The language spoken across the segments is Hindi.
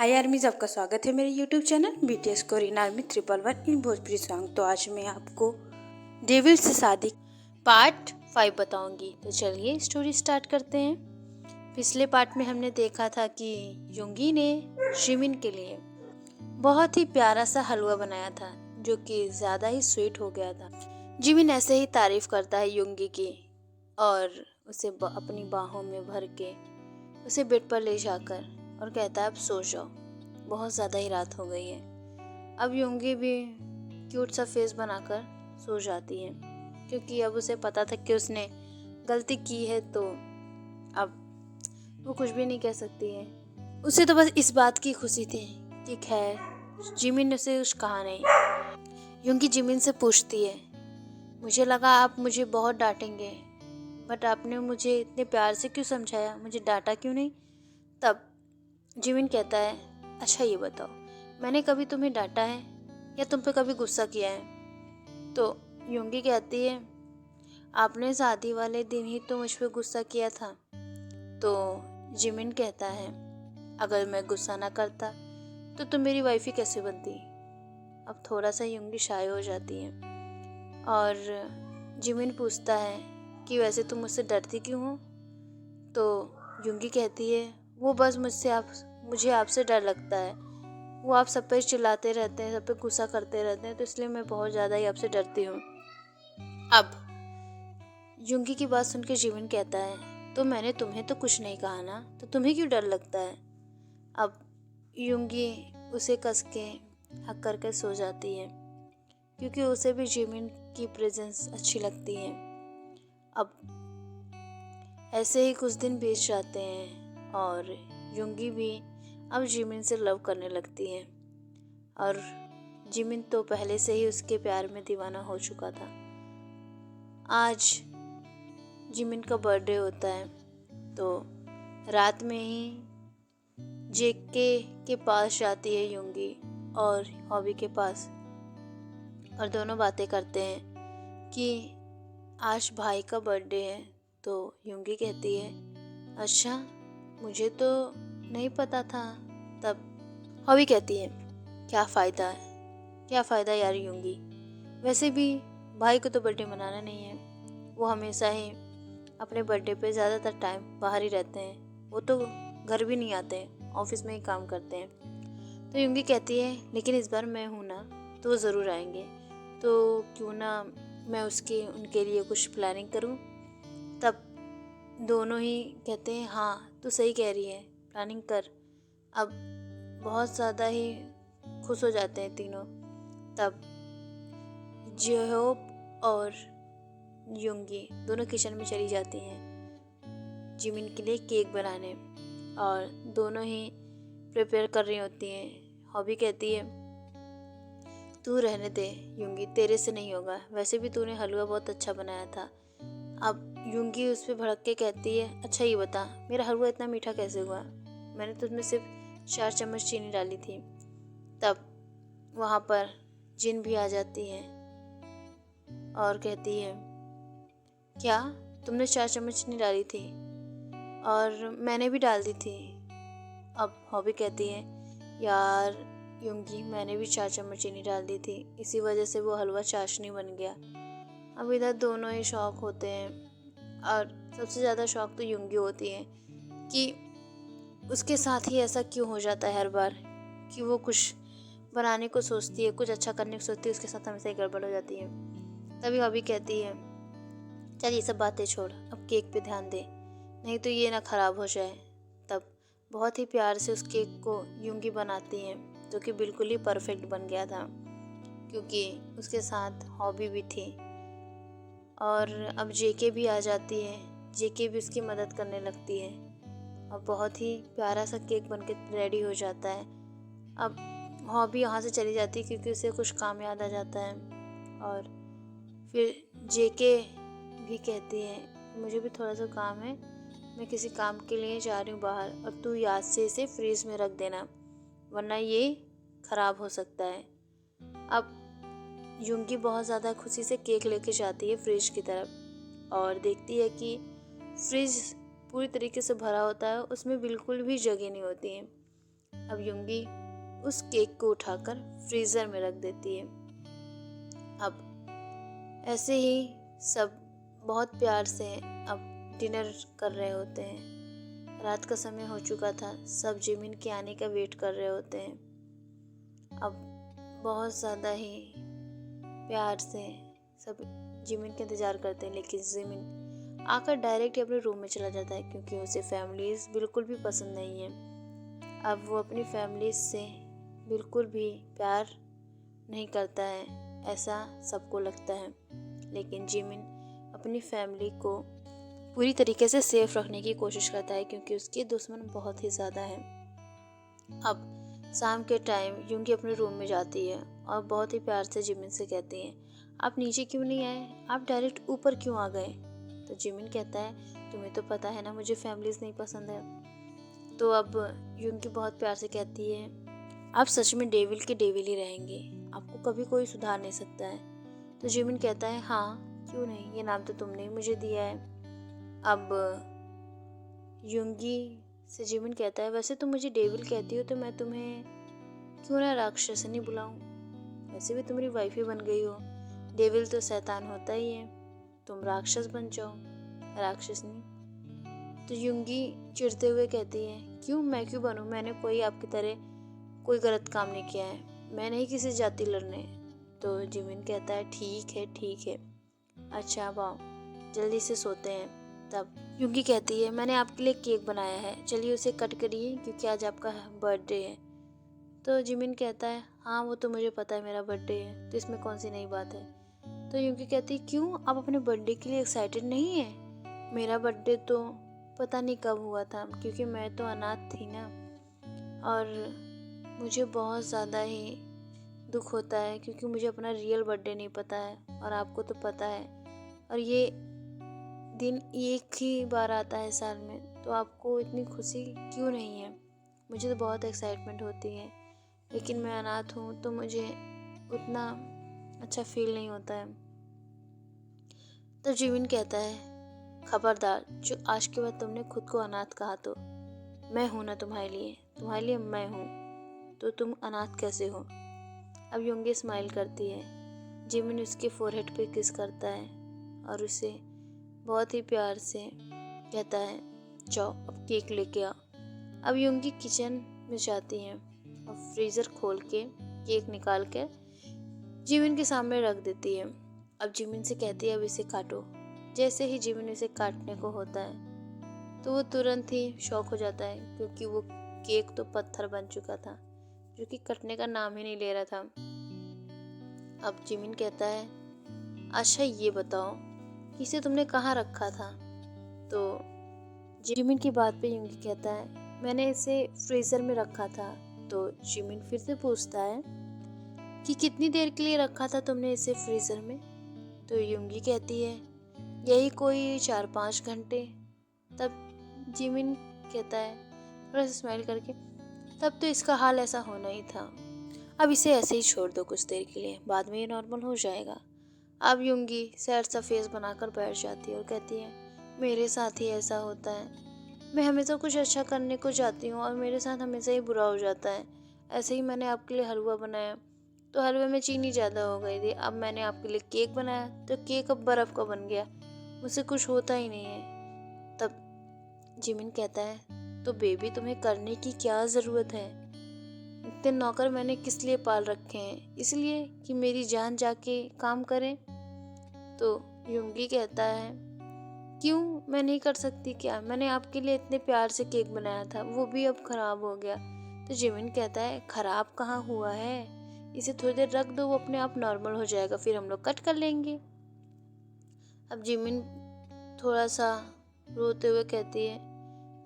हाय आर्मीज, आपका स्वागत है मेरे YouTube channel BTS Korean army 111 इन भोजपुरी सॉन्ग। तो आज मैं आपको डेविल से शादी पार्ट 5 बताऊंगी। तो चलिए स्टोरी स्टार्ट करते हैं। पिछले पार्ट में हमने देखा था कि युंगी ने जिमिन के लिए बहुत ही प्यारा सा हलवा बनाया था जो कि ज़्यादा ही स्वीट हो गया था। जिमिन ऐसे ही तारीफ करता है युंगी की और उसे अपनी बाहों में भर के उसे बेड पर ले जाकर और कहता है अब सो जाओ, बहुत ज़्यादा ही रात हो गई है। अब युंगी भी क्यूट सा फेस बनाकर सो जाती है क्योंकि अब उसे पता था कि उसने गलती की है, तो अब वो कुछ भी नहीं कह सकती है। उसे तो बस इस बात की खुशी थी कि खैर जिमिन ने उसे कुछ कहा नहीं। युंगी जिमिन से पूछती है, मुझे लगा आप मुझे बहुत डांटेंगे, बट आपने मुझे इतने प्यार से क्यों समझाया, मुझे डांटा क्यों नहीं। तब जिमिन कहता है, अच्छा ये बताओ, मैंने कभी तुम्हें डांटा है या तुम पे कभी गुस्सा किया है। तो युंगी कहती है, आपने शादी वाले दिन ही तो मुझ पे गुस्सा किया था। तो जिमिन कहता है, अगर मैं गुस्सा ना करता तो तुम मेरी वाइफ ही कैसे बनती। अब थोड़ा सा युंगी शाय हो जाती है और जिमिन पूछता है कि वैसे तुम मुझसे डरती क्यों हो। तो युंगी कहती है, वो बस मुझे आपसे डर लगता है। वो आप सब पे चिल्लाते रहते हैं, सब पे गुस्सा करते रहते हैं, तो इसलिए मैं बहुत ज़्यादा ही आपसे डरती हूँ। अब युंगी की बात सुन के जिमिन कहता है, तो मैंने तुम्हें तो कुछ नहीं कहा ना, तो तुम्हें क्यों डर लगता है। अब युंगी उसे कस के हक करके सो जाती है क्योंकि उसे भी जिमिन की प्रेजेंस अच्छी लगती है। अब ऐसे ही कुछ दिन बीत जाते हैं और युंगी भी अब जिमिन से लव करने लगती है और जिमिन तो पहले से ही उसके प्यार में दीवाना हो चुका था। आज जिमिन का बर्थडे होता है, तो रात में ही जेके के पास जाती है युंगी और हॉबी के पास और दोनों बातें करते हैं कि आज भाई का बर्थडे है। तो युंगी कहती है, अच्छा मुझे तो नहीं पता था। तब हॉबी कहती है, क्या फ़ायदा यार युंगी, वैसे भी भाई को तो बर्थडे मनाना नहीं है, वो हमेशा ही अपने बर्थडे पे ज़्यादातर टाइम बाहर ही रहते हैं, वो तो घर भी नहीं आते, ऑफिस में ही काम करते हैं। तो युंगी कहती है, लेकिन इस बार मैं हूँ ना, तो वो ज़रूर आएंगे, तो क्यों ना मैं उनके लिए कुछ प्लानिंग करूँ। तब दोनों ही कहते हैं, हाँ तू सही कह रही है, प्लानिंग कर। अब बहुत ज़्यादा ही खुश हो जाते हैं तीनों। तब जेहोप और युंगी दोनों किचन में चली जाती हैं जिमिन के लिए केक बनाने और दोनों ही प्रिपेयर कर रही होती हैं। हॉबी कहती है, तू रहने दे युंगी, तेरे से नहीं होगा, वैसे भी तूने हलवा बहुत अच्छा बनाया था। अब युंगी उस पर भड़क के कहती है, अच्छा ये बता मेरा हलवा इतना मीठा कैसे हुआ, मैंने तो उसमें सिर्फ 4 चम्मच चीनी डाली थी। तब वहाँ पर जिन भी आ जाती है और कहती है, क्या तुमने 4 चम्मच चीनी डाली थी और मैंने भी डाल दी थी। अब हॉबी कहती है, यार युंगी मैंने भी 4 चम्मच चीनी डाल दी थी, इसी वजह से वो हलवा चाशनी बन गया। अब इधर दोनों ही शौक होते हैं और सबसे ज़्यादा शौक तो युंगी होती है कि उसके साथ ही ऐसा क्यों हो जाता है हर बार कि वो कुछ बनाने को सोचती है, कुछ अच्छा करने को सोचती है, उसके साथ हमेशा ही गड़बड़ हो जाती है। तभी हॉबी कहती है, चल ये सब बातें छोड़, अब केक पे ध्यान दे, नहीं तो ये ना ख़राब हो जाए। तब बहुत ही प्यार से उस केक को युंगी बनाती है जो कि बिल्कुल ही परफेक्ट बन गया था क्योंकि उसके साथ हॉबी भी थी। और अब जेके भी आ जाती है, जेके भी उसकी मदद करने लगती है और बहुत ही प्यारा सा केक बनके रेडी हो जाता है। अब हॉबी यहाँ से चली जाती है क्योंकि उसे कुछ काम याद आ जाता है और फिर जेके भी कहती है, मुझे भी थोड़ा सा काम है, मैं किसी काम के लिए जा रही हूँ बाहर, और तू याद से इसे फ्रीज में रख देना वरना ये ख़राब हो सकता है। अब युंगी बहुत ज़्यादा खुशी से केक लेके जाती है फ्रिज की तरफ और देखती है कि फ्रिज पूरी तरीके से भरा होता है, उसमें बिल्कुल भी जगह नहीं होती है। अब युंगी उस केक को उठाकर फ्रीज़र में रख देती है। अब ऐसे ही सब बहुत प्यार से अब डिनर कर रहे होते हैं। रात का समय हो चुका था, सब जिमिन के आने का वेट कर रहे होते हैं। अब बहुत ज़्यादा ही प्यार से सब जिमिन का इंतज़ार करते हैं, लेकिन जिमिन आकर डायरेक्ट ही अपने रूम में चला जाता है क्योंकि उसे फैमिलीज़ बिल्कुल भी पसंद नहीं है। अब वो अपनी फैमिली से बिल्कुल भी प्यार नहीं करता है, ऐसा सबको लगता है। लेकिन जिमिन अपनी फैमिली को पूरी तरीके से सेफ रखने की कोशिश करता है क्योंकि उसके दुश्मन बहुत ही ज़्यादा हैं। अब शाम के टाइम युंगी अपने रूम में जाती है और बहुत ही प्यार से जिमिन से कहती है, आप नीचे क्यों नहीं आए, आप डायरेक्ट ऊपर क्यों आ गए। तो जिमिन कहता है, तुम्हें तो पता है ना मुझे फैमिलीज़ नहीं पसंद है। तो अब युंगी बहुत प्यार से कहती है, आप सच में डेविल के डेविल ही रहेंगे, आपको कभी कोई सुधार नहीं सकता है। तो जिमिन कहता है, हाँ क्यों नहीं, ये नाम तो तुमने ही मुझे दिया है। अब युंगी से जिमिन कहता है, वैसे तुम मुझे डेविल कहती हो तो मैं तुम्हें क्यों ना राक्षसनी बुलाऊं, वैसे भी तुम्हारी वाइफ ही बन गई हो। डेविल तो शैतान होता ही है, तुम राक्षस बन जाओ, राक्षसनी। तो युंगी चिढ़ते हुए कहती है, क्यों, मैं क्यों बनूं, मैंने कोई आपकी तरह कोई गलत काम नहीं किया है, मैं नहीं किसी जाति लड़ने। तो जिमिन कहता है, ठीक है, अच्छा अब आओ जल्दी से सोते हैं। तब युंगी कहती है, मैंने आपके लिए केक बनाया है, चलिए उसे कट करिए क्योंकि आज आपका बर्थडे है। तो जिमिन कहता है, हाँ वो तो मुझे पता है मेरा बर्थडे है, तो इसमें कौन सी नई बात है। तो युंगी कहती है, क्यों, आप अपने बर्थडे के लिए एक्साइटेड नहीं है। मेरा बर्थडे तो पता नहीं कब हुआ था क्योंकि मैं तो अनाथ थी ना, और मुझे बहुत ज़्यादा ही दुख होता है क्योंकि मुझे अपना रियल बर्थडे नहीं पता है और आपको तो पता है, और ये दिन एक ही बार आता है साल में, तो आपको इतनी खुशी क्यों नहीं है। मुझे तो बहुत एक्साइटमेंट होती है, लेकिन मैं अनाथ हूँ तो मुझे उतना अच्छा फील नहीं होता है। तब जिमिन कहता है, खबरदार, जो आज के बाद तुमने खुद को अनाथ कहा तो मैं हूँ ना तुम्हारे लिए मैं हूँ, तो तुम अनाथ कैसे हो। अब युंगी स्माइल करती है, जिमिन उसके फोरहेड पे किस करता है और उसे बहुत ही प्यार से कहता है, जाओ अब केक लेके आओ। अब युंगी किचन में जाती है और फ्रीज़र खोल के केक निकाल के जिमिन के सामने रख देती है। अब जिमिन से कहती है, अब इसे काटो। जैसे ही जिमिन इसे काटने को होता है तो वो तुरंत ही शॉक हो जाता है क्योंकि वो केक तो पत्थर बन चुका था जो कि कटने का नाम ही नहीं ले रहा था। अब जिमिन कहता है, अच्छा ये बताओ कि इसे तुमने कहाँ रखा था। तो जिमिन की बात पे युंगी कहता है, मैंने इसे फ्रीज़र में रखा था। तो जिमिन फिर से पूछता है कि कितनी देर के लिए रखा था तुमने इसे फ्रीज़र में। तो युंगी कहती है, यही कोई 4-5 घंटे। तब जिमिन कहता है थोड़ा सा स्माइल करके, तब तो इसका हाल ऐसा होना ही था, अब इसे ऐसे ही छोड़ दो कुछ देर के लिए, बाद में ये नॉर्मल हो जाएगा। अब युंगी सैड सा फेस बनाकर बैठ जाती है और कहती है, मेरे साथ ही ऐसा होता है, मैं हमेशा कुछ अच्छा करने को जाती हूँ और मेरे साथ हमेशा ही बुरा हो जाता है। ऐसे ही मैंने आपके लिए हलवा बनाया तो हलवे में चीनी ज़्यादा हो गई थी, अब मैंने आपके लिए केक बनाया तो केक अब बर्फ़ का बन गया, मुझसे कुछ होता ही नहीं है। तब जिमिन कहता है, तो बेबी तुम्हें करने की क्या ज़रूरत है, इतने नौकर मैंने किस लिए पाल रखे हैं, इसलिए कि मेरी जान जाके काम करें। तो युंगी कहता है, क्यों, मैं नहीं कर सकती क्या, मैंने आपके लिए इतने प्यार से केक बनाया था, वो भी अब ख़राब हो गया। तो जिमिन कहता है, ख़राब कहाँ हुआ है, इसे थोड़ी देर रख दो, वो अपने आप नॉर्मल हो जाएगा, फिर हम लोग कट कर लेंगे। अब जिमिन थोड़ा सा रोते हुए कहती है,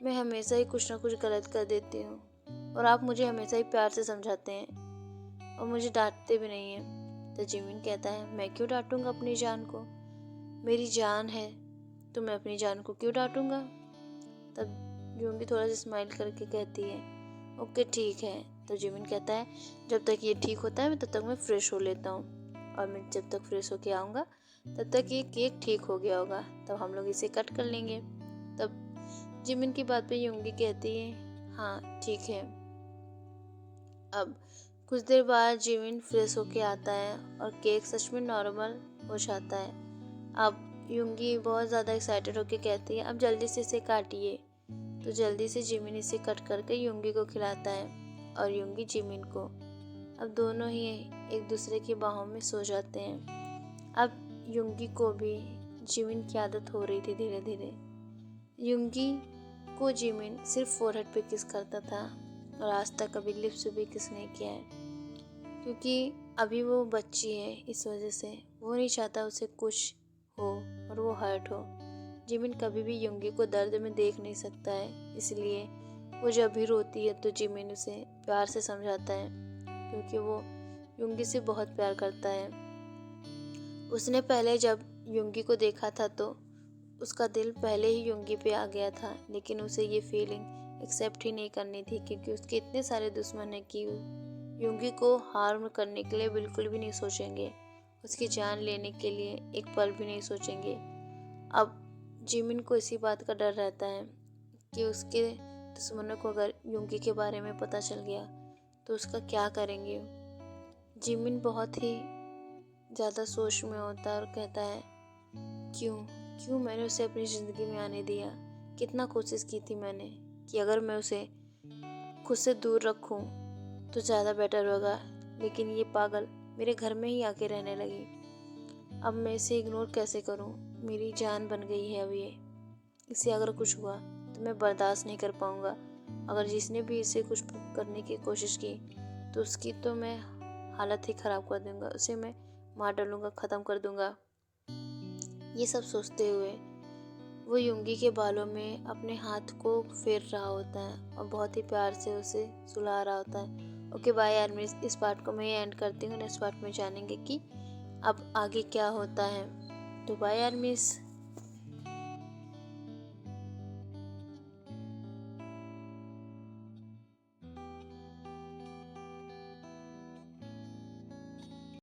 मैं हमेशा ही कुछ ना कुछ गलत कर देती हूँ और आप मुझे हमेशा ही प्यार से समझाते हैं और मुझे डांटते भी नहीं हैं। तो जिमिन कहता है, मैं क्यों डांटूंगा अपनी जान को, मेरी जान है तो मैं अपनी जान को क्यों डांटूंगा। तब युंगी थोड़ा सा स्माइल करके कहती है, ओके ठीक है। तो जिमिन कहता है, जब तक ये ठीक होता है तब तक मैं फ्रेश हो लेता हूँ, और मैं जब तक फ्रेश होके आऊँगा तब तक ये केक ठीक हो गया होगा, तब हम लोग इसे कट कर लेंगे। तब जिमिन की बात पे युंगी कहती है, हाँ ठीक है। अब कुछ देर बाद जिमिन फ्रेश होके आता है और केक सच में नॉर्मल हो जाता है। अब युंगी बहुत ज़्यादा एक्साइटेड होके कहती है अब जल्दी से इसे काटिए। तो जल्दी से जिमिन इसे कट करके युंगी को खिलाता है और युंगी जिमिन को। अब दोनों ही एक दूसरे की बाहों में सो जाते हैं। अब युंगी को भी जिमिन की आदत हो रही थी धीरे धीरे। युंगी को जिमिन सिर्फ फोरहेड पे किस करता था और आज तक कभी लिप्स पे भी किस नहीं किया है, क्योंकि अभी वो बच्ची है। इस वजह से वो नहीं चाहता उसे कुछ हो और वो हर्ट हो। जिमिन कभी भी युंगी को दर्द में देख नहीं सकता है, इसलिए वो जब भी रोती है तो जिमिन उसे प्यार से समझाता है, क्योंकि वो युंगी से बहुत प्यार करता है। उसने पहले जब युंगी को देखा था तो उसका दिल पहले ही युंगी पे आ गया था, लेकिन उसे ये फीलिंग एक्सेप्ट ही नहीं करनी थी, क्योंकि उसके इतने सारे दुश्मन हैं कि युंगी को हार्म करने के लिए बिल्कुल भी नहीं सोचेंगे, उसकी जान लेने के लिए एक पल भी नहीं सोचेंगे। अब जिमिन को इसी बात का डर रहता है कि उसके दुश्मनों को अगर युंगी के बारे में पता चल गया तो उसका क्या करेंगे। जिमिन बहुत ही ज़्यादा सोच में होता है और कहता है क्यों मैंने उसे अपनी ज़िंदगी में आने दिया। कितना कोशिश की थी मैंने कि अगर मैं उसे खुद से दूर रखूं तो ज़्यादा बेटर होगा, लेकिन ये पागल मेरे घर में ही आके रहने लगी। अब मैं इसे इग्नोर कैसे करूं? मेरी जान बन गई है अब ये। इसे अगर कुछ हुआ तो मैं बर्दाश्त नहीं कर पाऊंगा। अगर जिसने भी इसे कुछ करने की कोशिश की तो उसकी तो मैं हालत ही ख़राब कर दूंगा, उसे मैं मार डालूंगा, ख़त्म कर दूंगा। ये सब सोचते हुए वो युंगी के बालों में अपने हाथ को फेर रहा होता है और बहुत ही प्यार से उसे सुला रहा होता है। ओके बाय यार, मैं इस पार्ट को मैं एंड करती हूँ। नेक्स्ट पार्ट में जानेंगे कि अब आगे क्या होता है। तो बाय यार मिस।